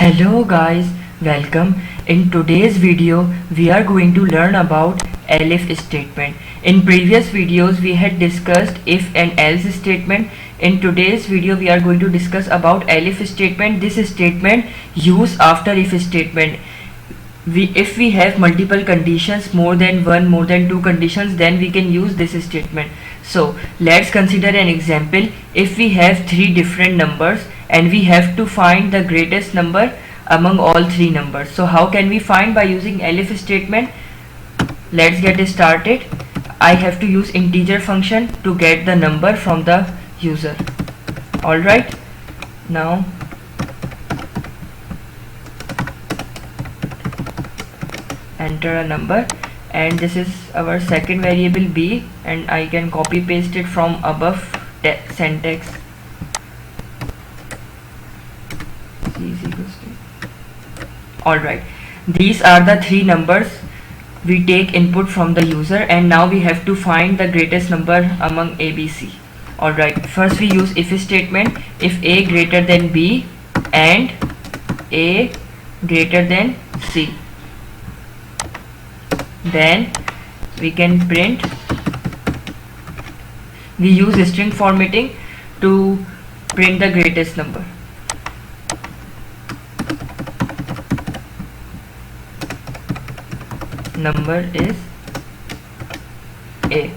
Hello guys, welcome. In today's video we are going to learn about elif statement. In previous videos we had discussed if and else statement. In today's video we are going to discuss about elif statement. This statement used after if statement. If we have multiple conditions, more than one, more than two conditions, then we can use this statement. So let's consider an example. If we have three different numbers and we have to find the greatest number among all three numbers, so how can we find? By using elif statement. Let's get started. I have to use integer function to get the number from the user. Alright, now enter a number, and this is our second variable b, and I can copy paste it from above syntax. Alright, these are the three numbers. We take input from the user and now we have to find the greatest number among ABC. Alright, first we use if statement. If a greater than b and a greater than c, then we can print. We use string formatting to print the greatest number. Number is a.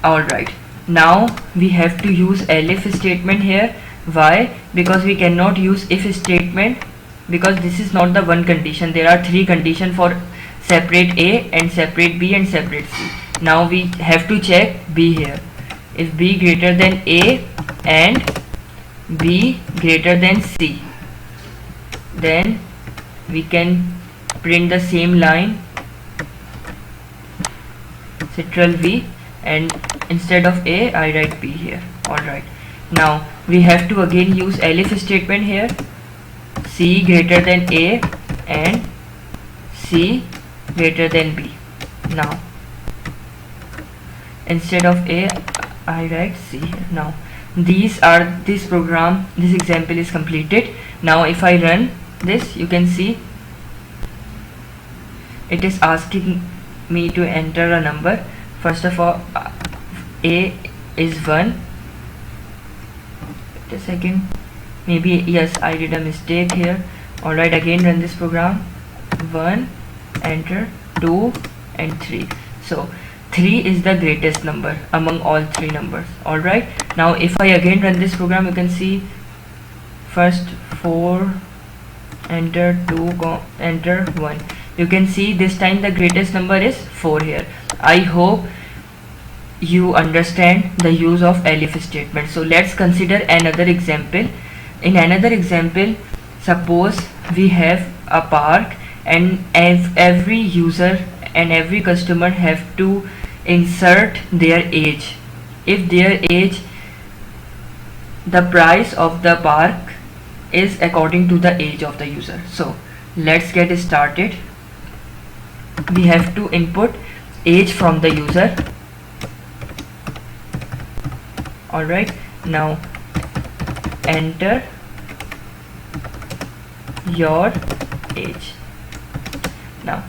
Alright, now we have to use elif statement here. Why? Because we cannot use if statement, because this is not the one condition. There are three conditions for separate a and separate b and separate c. Now we have to check b here. If b greater than a and b greater than c, then we can print the same line, Ctrl V, and instead of a I write b here. Alright, now we have to again use elif statement here. C greater than a and c greater than b. Now instead of a I write c here. Now this example is completed. Now if I run this, you can see it is asking me to enter a number. First of all, a is 1. Wait a second, maybe, yes, I did a mistake here. Alright, again run this program. 1, enter, 2 and 3. So 3 is the greatest number among all three numbers. Alright, now if I again run this program, you can see first 4, enter, 2, enter, 1. You can see this time the greatest number is 4 here. I hope you understand the use of elif statement. So let's consider another example. In another example, suppose we have a park and every user and every customer have to insert their age. If their age, the price of the park is according to the age of the user. So let's get started. We have to input age from the user. Alright, now enter your age. Now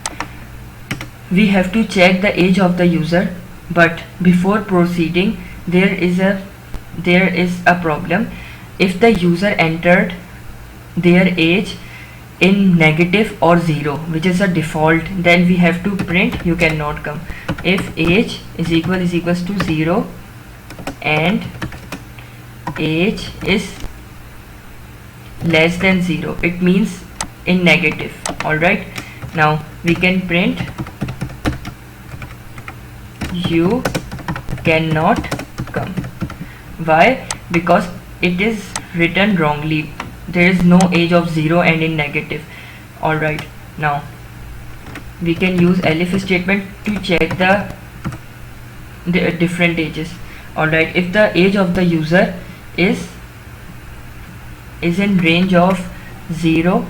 we have to check the age of the user, but before proceeding, there is a problem. If the user entered their age in negative or 0, which is a default, then we have to print you cannot come. If age is equals to 0 and age is less than 0, it means in negative. Alright, now we can print you cannot come. Why? Because it is written wrongly. There is no age of 0 and in negative. Alright, now we can use elif statement to check the different ages. Alright, if the age of the user is in range of 0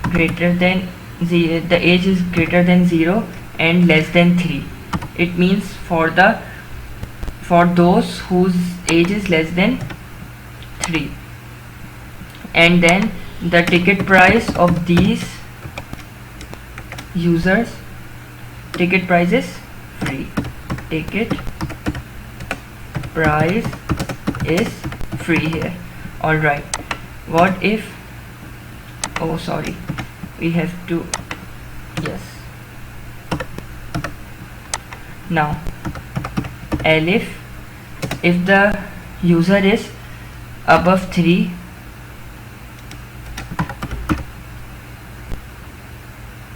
greater than the age is greater than 0 and less than 3, it means for those whose age is less than 3. And then the ticket price of these users, ticket price is free, ticket price is free here. Alright, what if, oh sorry, we have to, yes, now elif, if the user is above 3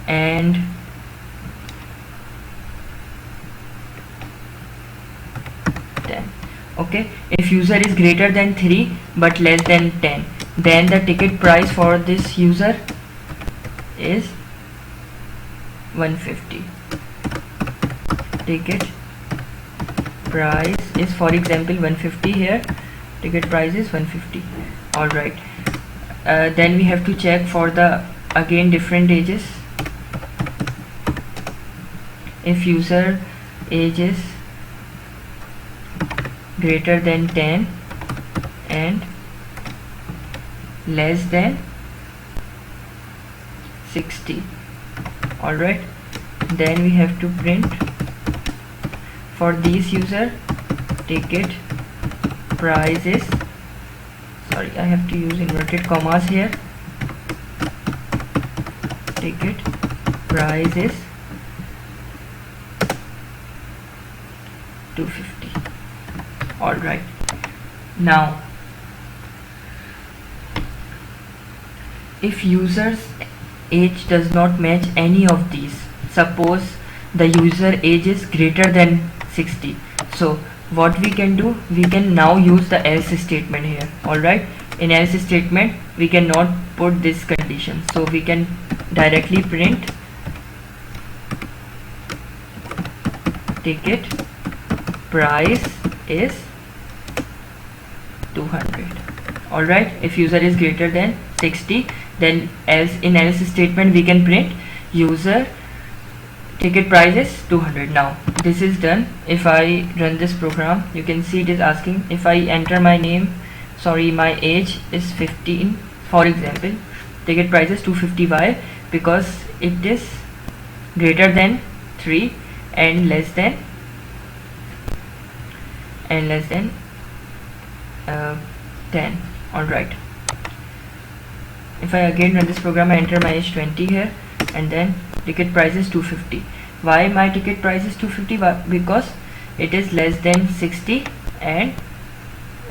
and okay, if user is greater than 3 but less than 10, then the ticket price for this user is 150. Ticket price is, for example, 150 here, ticket price is 150. Alright, then we have to check for the again different ages. If user age is greater than 10 and less than 60, alright, then we have to print for these user ticket price is, sorry, I have to use inverted commas here, ticket price is 250. Alright, now if user's age does not match any of these, suppose the user age is greater than 60, so what we can do, we can now use the else statement here. Alright, in else statement we cannot put this condition, so we can directly print ticket price is 200. Alright, if user is greater than 60, then else, in else statement we can print user ticket price is 200. Now this is done. If I run this program, you can see it is asking if I enter my name, sorry, my age is 15, for example, ticket price is 250. Why? Because it is greater than 3 and less than 10. Alright, if I again run this program, I enter my age 20 here and then ticket price is 250. Why my ticket price is 250? Because it is less than 60 and,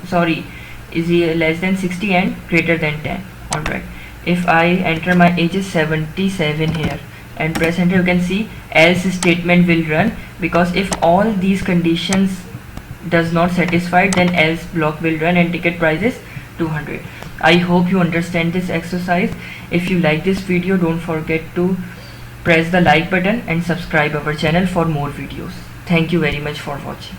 sorry, is less than 60 and greater than 10. Alright, if I enter my age is 77 here and press enter, you can see else statement will run, because if all these conditions does not satisfy, then else block will run and ticket price is 200. I hope you understand this exercise. If you like this video, don't forget to press the like button and subscribe our channel for more videos. Thank you very much for watching.